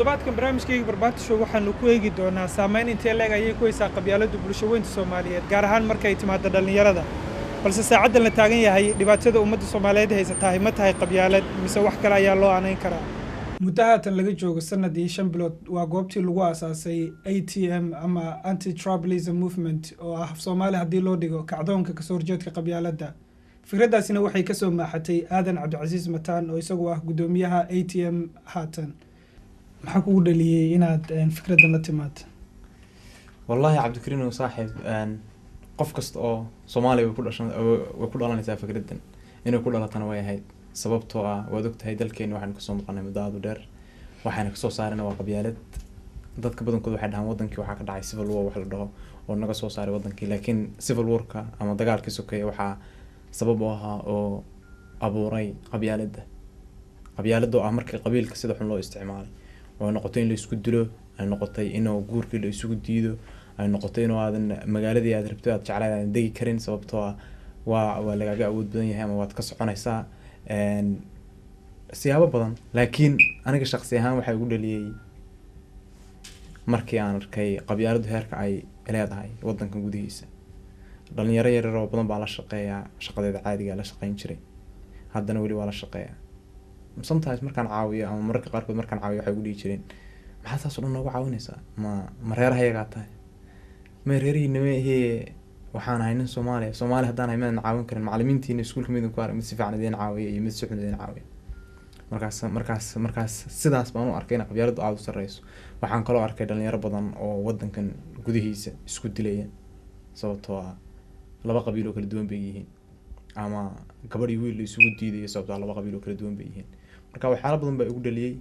toddobaadkan barnaamijkayga Barbaato Show waxaanu ku eegi doonaa saameyn intee leeg ayay ku haysaa qabyaaladda bulshooyinka Soomaaliyeed gaar ahaan markay timaado dhalinyarada balse saacadan la taagan yahay dhibaatada ummadda Soomaaliyeed haysata ma tahay qabyaalad mise wax kale ayaa loo aaneyn karaa muddahaatan laga joogo sanadii 5 bilood waa goobtii lagu aasaasay ATM ama Anti-Tribalism Movement oo ah Soomaali haddii loo dhigo kacdoonka ka soo horjeedka qabyaaladda fikradaasina waxay ka soo maaxatay Aadan Cabdicasiis Mataan oo isagu ah gudoomiyaha ATM haatan maxaa kugu dhaliyay inaad fikradan la timaad wallahi Cabdikariin oo saaxiib qof kasta oo Soomaali way ku dhalanaysaa fikradan inay ku dhalatana way ahayd sababtoo ah waad ogtahay dalkeena waxaan ka soo maqnay muddo aad u dheer waxaan ka soo saarnay waa qabyaalad dadka badankood waxay dhahaan wadankii waxa ka dhacay civil war wax la dhaho oo naga soo saaray wadankii laakiin civil war-ka ama dagaalkii sokeeye waxa sabab u ahaa oo abuuray qabyaaladda oo ah markii qabiilka sida xun loo isticmaalay oo noqotay in la isku dilo ay noqotay in guurkii la isugu diido ay noqotay in aadan magaaladii aad rabto aad jeclayd aan degi karin sababtoo ah waa lagaga awood badan yahay ama waad ka soconaysaa siyaabo badan laakiin aniga shakhsi ahaan waxa igu dhaliyay markii aan arkay qabyaaladdu heerka ay leedahay wadankan gudihiisa dhalinyaro yar oo badan baa la shaqeeyaa shaqadeeda caadiga la shaqeyn jiray haddana weli waa la shaqeeyaa sometimes markaan caawiyo ama mararka qaarkood markaan caawiyo waxay ugu dhihi jireen maxaa saas oo dhan noogu caawinaysaa ma reeraha iyagaa tahay ma reerihiina ma ahee waxaan ahay nin Soomaali haddaan ahay maadan caawin karin macallimiintiina iskuulka midin ku arag mid si fiican idin caawiya iyo mid si xun idin caawiya markaas sidaas baan u arkay in qabyaaladdu aad u sarreyso waxaan kaloo arkay dhalinyaro badan oo wadankan gudihiisa isku dilayaan sababtoo ah laba qabiil oo kala duwan bay yihiin ama gabadh iyo wiil isugu diiday sababtoo laba qabiil oo kala duwan bay yihiin marka waxyaalo badan baa igu dhaliyay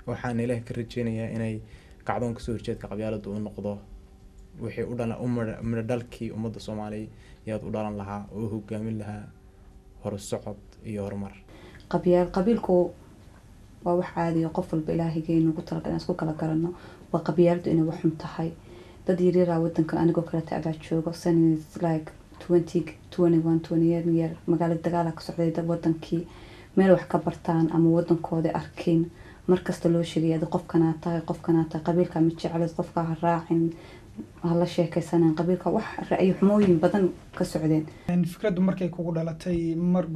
waxaan Ilaahay ka rajeynayaa inay kacdoonka soo horjeedka qabyaaladdu u noqdo wixii u dhalan ummadda dalkii ummadda Soomaaliyeed u dhalan lahaa oo hogaamin lahaa horusocod iyo horumar qabiilku waa wax caadi ah qof walba Ilaahaygeena ugu talagalay isku kala garanno waa qabyaaladdu inay wax xun tahay dad yaryar wadankan anigoo kala taabaa joogo sanadis like 20 year magaalada dagaal ka socday dad wadankii meel wax ka bartaan ama wadankooda arkin markasta loo sheegay qofkana tahay qabiilka ma jecel qofka ha raacin hala sheekaysanaan qabiilka wax ra'yi xumooyin badan ka socdeen fikradu markay kugu dhalatay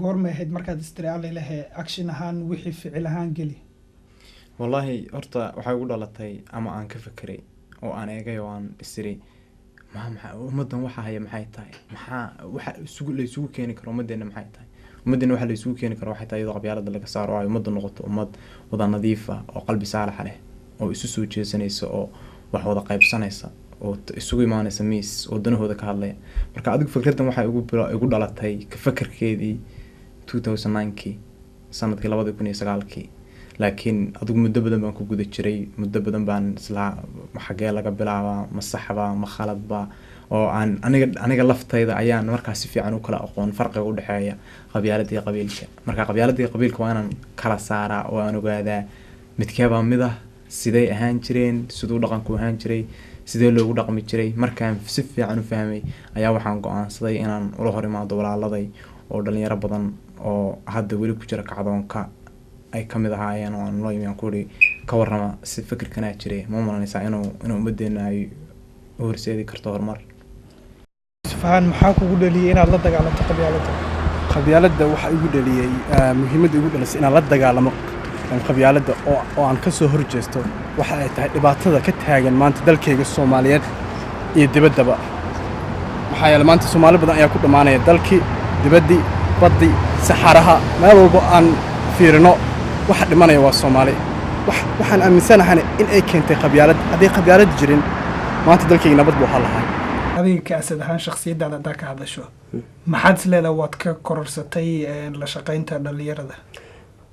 goorma ahayd markaad istiraali lahayd action ahaan wixii ficil ahaan gali wallahi horta waxa ugu dhalatay ama aan ka fikiray oo aan eegay oo aan isiri maxaa ummadan waxa haya maxay tahay waxa isugu keeni karo ummadeena maxay tahay ummadeena waxa la isugu keeni karo waxay tahay iyadoo qabyaaladda laga saaro ay ummaddu noqoto ummad wada nadiif ah oo qalbi saalax leh oo isu soo jeesanaysa oo wax wada qaybsanaysa oo isugu imaanaysa miis oo danahooda ka hadlaya marka adigu fikradan waxa igu dhalatay ka fikirkeedii 2009kii sanadkii 2009kii laakiin adigu muddo badan baan ku guda jiray muddo badan baan isla xagee laga bilaabaa ma saxba ma khaladba oo aan aniga laftayda ayaan markaas si fiican u kala aqoon farqiga u dhaxeeya qabyaaladda iyo qabiilka marka qabyaaladda iyo qabiilka waa inaan kala saaraa oo aan ogaadaa midkeeba mid ah sidee ahaan jireen sidoo dhaqanku ahaan jiray sidee loogu dhaqmi jiray markaan si fiican u fahmay ayaa waxaan go'aansaday inaan ula hor imaado walaaladay oo dhalinyaro badan oo hadda weli ku jira kacdoonka ay kamid ahaayeen oo aan loo imaan kuri ka warrama si fikirkana jiray ma malanaysaa inuu ummadeena ay horseedi karto horumar fahan maxaa kugu dhaliyay inaad la dagaalanto qabyaaladda waxa igu dhaliyay muhiimadda igu dhalisay inaan la dagaalamo qabyaaladda oo aan ka soo horjeesto waxa ay tahay dhibaatada ka taagan maanta dalkayga Soomaaliyeed iyo dibaddaba maxaa yeelay maanta Soomaali badan ayaa ku dhamaanaya dalkii dibaddii baddi saxaraha meel walba aan fiirino waxa dhimanaya waa Soomaali waxaan aaminsanahay in ay keentay qabyaalad haddii qabyaalad jirin maanta dalkayga nabad buu halahay adiga ka asad ahaan shakhsiyadaada ka hadasho maxaad leedahay waad ka kororsatay la shaqeynta dhalinyarada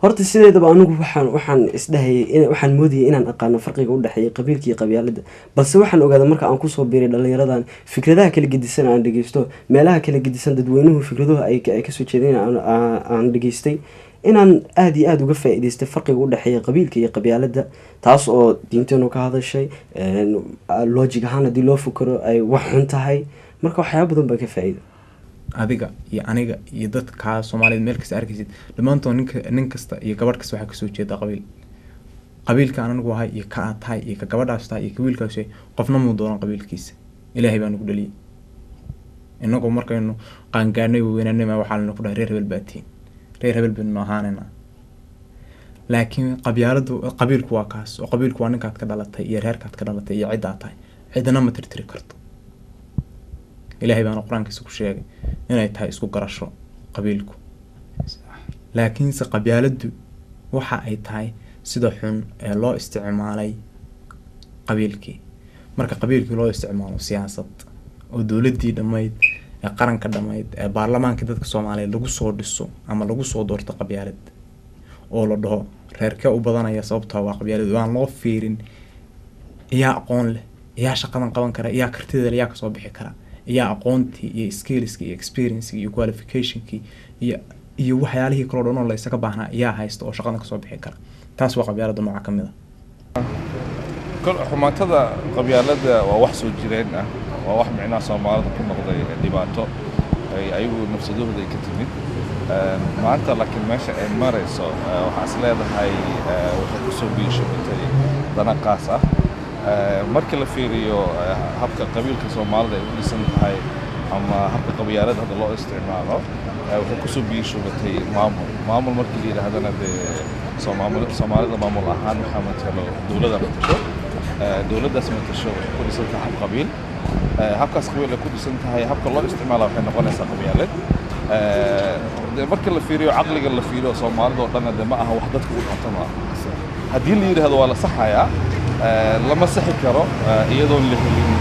horta sideedaba anigu waxaan isdhahay waxaan moodiyay inaan aqaano farqiga u dhaxeeya qabiilka iyo qabyaaladda balse waxaan ogaaday marka aan ku soo biiray dhalinyaradan fikradaha kala gedisan aan dhageysto meelaha kala gedisan dadweynuhu fikraduhu ay ka soo jeedeen aan dhageystay inaan aad iyo aad uga faa'iideystay farqiga u dhaxeeya qabiilka iyo qabyaaladda taas oo diinteenu ka hadashay logic ahaan haddii loo fikiro ay wax xun tahay marka waxyaabo badan baa ka faa'iido adiga iyo aniga iyo dadka Soomaaliyeed meel kasta arkaysid dhamaantood nin kasta iyo gabadh kasta waxa ka soo jeeda qabiil qabiilkaan anigu ahay iyo ka aad tahay iyo ka gabadhaas tahay iyo ka wiilkaas yahay qofna muu dooran qabiilkiisa ilaahay baa nagu dhaliyay inagoo markaynu qaangaadhnay weynaanay waxaa lana ku dhahay reer hebel baatiin reer hebel baynu ahaanaynaa laakiin qabiilku waa kaas oo qabiilku waa ninkaad ka dhalatay iyo reerkaad ka dhalatay iyo ciddaad tahay cidna ma tirtiri karto ilaahay baana qur-aankiisa ku sheegay inay tahay isku garasho qabiilku laakiinse qabyaaladdu waxa ay tahay sida xun ee loo isticmaalay qabiilkii marka qabiilkii loo isticmaalo siyaasad oo dowladdii dhammayd ee qaranka dhammayd ee baarlamaankii dadka Soomaaliyeed lagu soo dhiso ama lagu soo doorto qabyaalad oo la dhaho reerka u badanaya sababtoo waa qabyaalad waan loo fiirin yaa aqoon leh yaa shaqadan qaban kara yaa kartida leh yaa ka soo bixi kara yaa aqoontii iyo skillskii iyo experience iyo qualificationkii iyo waxyaalihii kale oo dhan oo la isaga baahnaa yaa haysta oo shaqadan ka soo bixi kara taas waa qabyaalada nooca ka mid ah xumaantada qabyaalada waa wax soo jireen ah waa wax micnaha Soomaalida ku noqday dhibaato ay ayagu nafsadooda ay ka timid maanta laakiin meesha ay marayso waxaa is leedahay waxay ku soo biishatay dana qaas ah markii la fiiriyo habka qabiilka Soomaalida ay u dhisan tahay ama habka qabyaalada hadda loo isticmaalo waxay ku soo biishatay maamul markii la yiraahdana Soomaalida maamul ahaan waxa matalo dawladda matasho dawladdaas matasho ku dhisan tahay qabiil habkaas qabiil ku dhisan tahay habka loo isticmaalo waxay noqonaysaa qabyaalad marka la fiiriyo caqliga la fiiriyo Soomaalida oo dhan ma aha wax dadku u dhaqmo haddii la yiraahdo waa la saxayaa lama saxi karo iyadoo la helin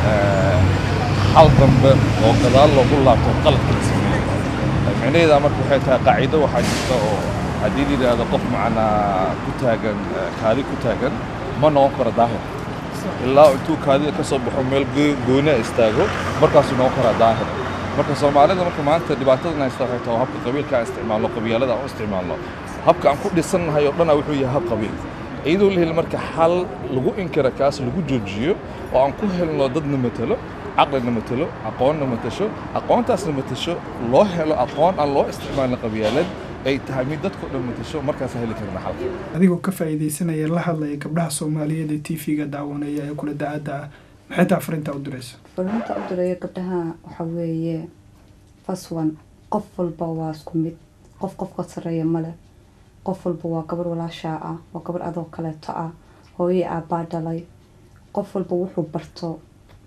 xal dambe oo gadaal loogu laabto qaladka la sameeyo macnaheedu marka waxay tahay qaacido waxaa jirta oo haddii la yiraahdo qof macna ku taagan kaali ku taagan ma noqon karo daahir ilaa intuu kaadida ka soo baxo meel gooni istaago markaasuu noqon karo daahir marka Soomaalida marka maanta dhibaatada haysta waxay tahay habka qabiilka isticmaalo qabyaalada oo isticmaalo habka aan ku dhisanahay oo dhan wuxuu yahay hab qabiil iyadoo la helo marka xal lagu inkira kaas lagu joojiyo oo aan ku helno dadna matalo aqalna matalo aqoonna matasho aqoontaasna matasho loo helo aqoon aan loo isticmaalin qabyaalad ay tahay mid dadku dhan matasho markaas heli karna xal adigoo ka faa'iideysanaya la hadlaya gabdhaha Soomaaliyeed ee TV-ga daawanaya ee kula daacada maxay tahay fariinta u dirayso fariinta u diraya gabdhaha waxa weeye faswan qof walba waa isku mid qof ka sareeya male qof walba waa gabar walaasha ah waa gabar adoo kaleeto ah hooyo aabba dhalay qof walba wuxuu barto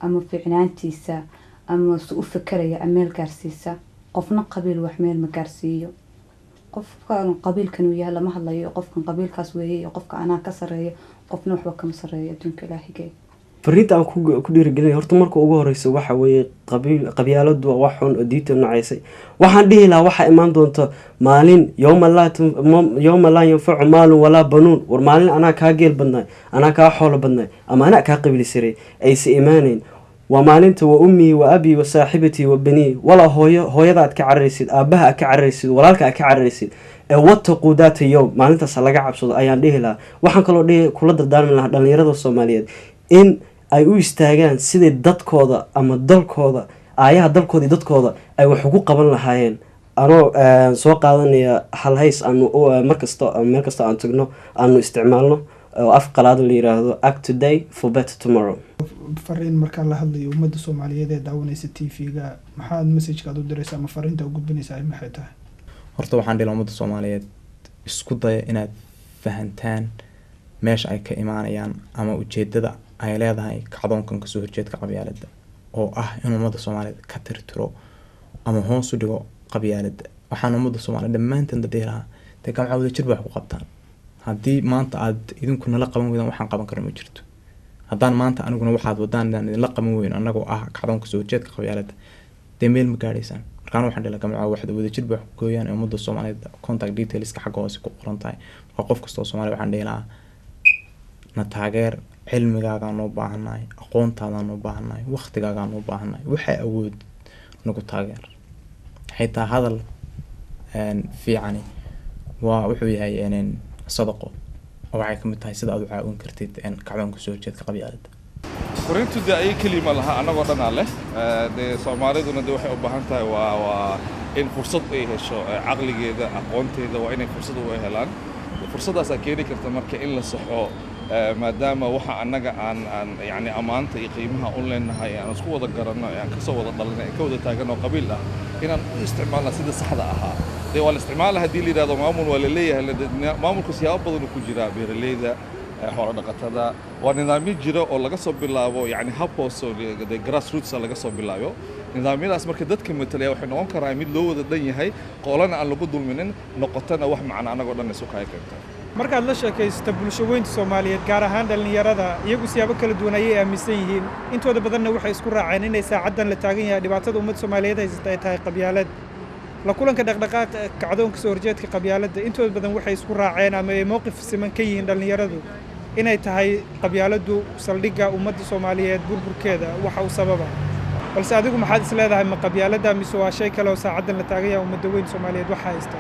ama fiicnaantiisa ama suu u fikraya ameel gaarsiisa qofna qabiil wax meel ma gaarsiiyo qofkan qabiilkan uu yahay lama hadlayo qofkan qabiilkaas weeye iyo qofka anaa ka sareeyo qofna waxba kama sareeyo adduunka ilaahigay fariinta aan ku dhiirigelin horta marka ugu horeysa waxa weeye qabyaaladu waa wax xun oo diinta nacaysay waxaan dhihi lahaa waxa imaan doonta maalin yawma laa yanfacu maalun walaa banuun war maalin anaa kaa geel badnaay anaa kaa xoolo badnaay ama anaa kaa qabili saray aysa imaanayn waa maalinta wa ummii wa abii wa saaxibatii wa banii walaa hooyada aad ka cararaysid aabbaha aad ka cararaysid walaalka aad ka cararaysid ee wattaquu daata yowm maalintaas laga cabsado ayaan dhihi lahaa waxaan kaloo kula dardaarmi lahaa dhalinyarada Soomaaliyeed in ay u istaagaan sidii dadkooda ama dalkooda aayaha dalkooda iyo dadkooda ay wax ugu qaban lahaayeen anoo soo qaadanaya hal hays aanu markasta meel kasta aan tagno aanu isticmaalno oo af qalaad la yiraahdo act today for better tomorrow fariin marka la hadlayo ummadda Soomaaliyeed ee daawanaysa TV-ga maxaad message-ka u diraysaa ama fariinta u gudbinaysaa maxay tahay horta waxaan dhilahay ummadda Soomaaliyeed isku daya inaad fahantaan meesha ay ka imaanayaan ama ujeedada ay leedahay kacdoonkan ka soo horjeedka qabyaalada oo ah in ummadda Soomaaliyeed ka tirtiro ama hoos u dhigo qabyaalada waxaan ummadda Soomaaliyeed dhammaanteen dadaylaha tagam cawda jir wax ku qabtaan haddii maanta aad idinku nala qaban weydaan waxaan qaban karno ma jirto haddaan maanta aniguna waxaad wadaan la qaban weyn anagoo ah kacdoonka soo horjeedka qabyaalada demeel ma gaadhaysan markaan waxaan dhilahay gamca waxda wada jir wax ku gooyaan ummadda Soomaaliyeed contact details ka xagga hoose ku qoran tahay marka qof kasta oo Soomaali waxaan dhilahaa na taageer cilmigaagaan u baahanahay aqoontaadaan u baahanahay waqtigaagaan u baahanahay waxay awood nagu taageer xitaa hadal fiicani waa wuxuu yahay sadaqo oo waxay kamid tahay sida aad u caawin kartid kacdoonka soo horjeedka qabyaalada fariintu ay kelima laha anagoo dhan leh Soomaaliduna waxay u baahan tahay waa in fursad ay hesho caqligeeda aqoonteeda waa inay fursad u helaan fursadaas ay keeni karta marka in la saxo maadaama waxa annaga aan yani ammaanta iyo qiimaha u leenahay aan isku wada garanno aan ka soo wada dhalanay ka wada taagan oo qabiil ah inaan u isticmaalna sida saxda ahaa dee waa la isticmaala haddii la yidhahdo maamul waa la leeyahay maamulku siyaabo badan ku jira beeraleyda xoolo dhaqatada waa nidaamyo jira oo laga soo bilaabo yani hab hoose oo grassroots laga soo bilaabo nidaamyadaas marka dadka matalaya waxay noqon karaa mid loo wada dhan yahay qoolana aan lagu dulminin noqotana wax macna anagoo dhan isu kaya karta markaad la sheekaysta bulshaweynta Soomaaliyeed gaar ahaan dhalinyarada iyagu siyaabo kala duwan ayay aaminsan yihiin intooda badanna waxay isku raaceen inay saacadan la taagan yahay dhibaatada ummadda Soomaaliyeed haysata ay tahay qabyaalad la kulanka dhaqdhaqaaq kacdoonka soo horjeedka qabyaaladda intooda badan waxay isku raaceen ama ay mowqif siman ka yihiin dhalinyaradu inay tahay qabyaaladdu saldhigga ummadda Soomaaliyeed burburkeeda waxa uu sababa balse adigu maxaad is leedahay ma qabyaaladda mise waa shay kale oo saacadan la taagan yahay ummadda weyn Soomaaliyeed waxa haysta